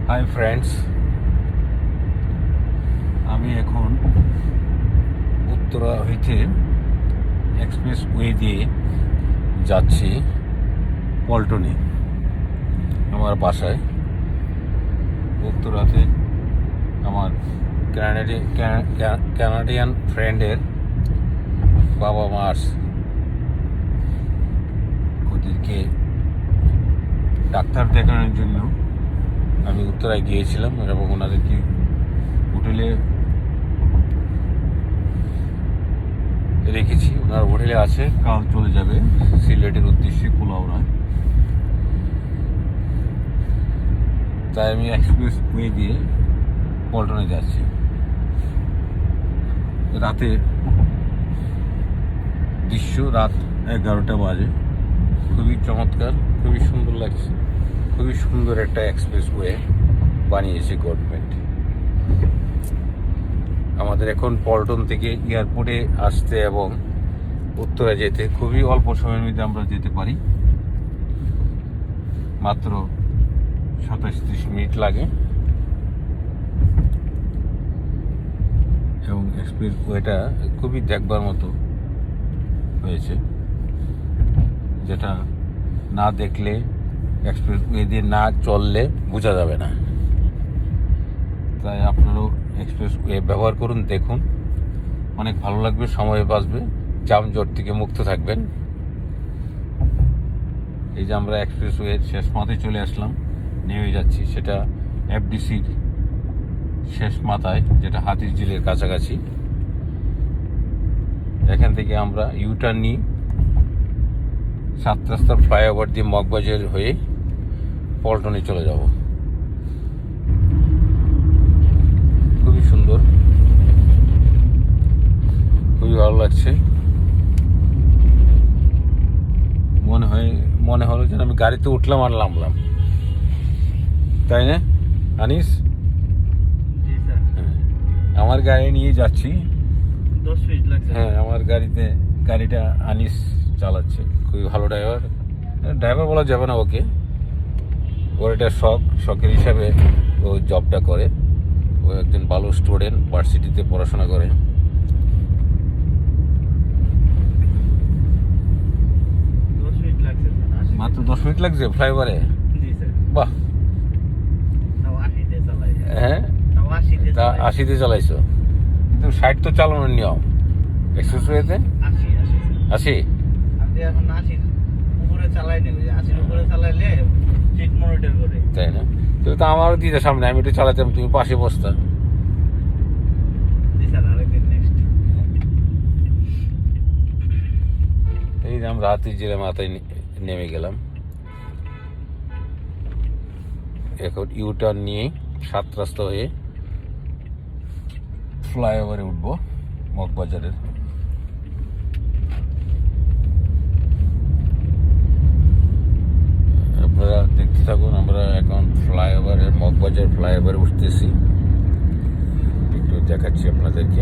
Hi friends, আমি এখন উত্তরা হইতে এক্সপ্রেস ওয়ে দিয়ে যাচ্ছি পল্টনে আমার বাসায়। উত্তরাতে আমার কানাডিয়ান ফ্রেন্ডের বাবা মার ওদেরকে ডাক্তার দেখানোর জন্য আমি উত্তরায় গিয়েছিলাম এবং ওনাদেরকে হোটেলে রেখেছি। ওনার হোটেলে আছে, কাল চলে যাবে সিলেটের উদ্দেশ্যে কুলাউড়ায়। তাই আমি এক্সপ্রেস ওয়ে দিয়ে পল্টনে যাচ্ছি। রাতে দৃশ্য রাত 11টা বাজে। খুবই চমৎকার, খুবই সুন্দর লাগছে। খুবই সুন্দর একটা এক্সপ্রেস ওয়ে বানিয়েছে গভর্নমেন্ট। আমাদের এখন পল্টন থেকে এয়ারপোর্টে আসতে এবং উত্তরে যেতে খুবই অল্প সময়ের মধ্যে আমরা যেতে পারি। মাত্র 27-30 মিনিট লাগে এবং এক্সপ্রেস ওয়েটা খুবই দেখবার মতো হয়েছে, যেটা না দেখলে, এক্সপ্রেস ওয়ে দিয়ে না চললে বোঝা যাবে না। তাই আপনারাও এক্সপ্রেস ওয়ে ব্যবহার করুন, দেখুন, অনেক ভালো লাগবে, সময় বাঁচবে, যানজট থেকে মুক্ত থাকবেন। এই যে আমরা এক্সপ্রেস ওয়ের শেষ মাথায় চলে আসলাম, নেমে যাচ্ছি। সেটা এফডিসির শেষ মাথায়, যেটা হাতিরঝিলের কাছাকাছি। এখান থেকে আমরা ইউটার্ন নিই 7 রাস্তার ফ্লাইওভার দিয়ে মগবাজার হয়ে পল্টনে চলে যাব। খুবই সুন্দর, খুবই ভালো লাগছে। মনে হলো যেন আমি গাড়িতে উঠলাম আর নামলাম, তাই না আনিস? আমার গাড়ি নিয়ে যাচ্ছি। 10 মিনিট লাগছে। হ্যাঁ, আমার গাড়িটা আনিস চালাচ্ছে। খুবই ভালো ড্রাইভার বলা যাবে না ওকে, ওর এটা শখের হিসাবে ও জবটা করে। ও একজন ভালো স্টুডেন্ট, ভার্সিটিতে পড়াশোনা করে। মাত্র 10 মিনিট লাগছে ফ্লাইওভারে। বাহ, হ্যাঁ, 80-তে চালাইছো, কিন্তু 60 তো চালানোর নিয়ম এক্সপ্রেস ওয়েতে। 80 তাই না? তুমি তো আমারও দিতে সামনে, আমি একটু চালাতাম, তুমি পাশে বসতা। এই যে আমরা হাতিরঝিলের মাথায় নেমে গেলাম। এখন ইউটার্ন নিয়ে 7 রাস্তা হয়ে ফ্লাইওভারে উঠবো মগবাজারের। আপনারা দেখতে থাকুন। আমরা এখন মগবাজার ফ্লাইওভারে উঠতেছি, একটু দেখাচ্ছি আপনাদেরকে।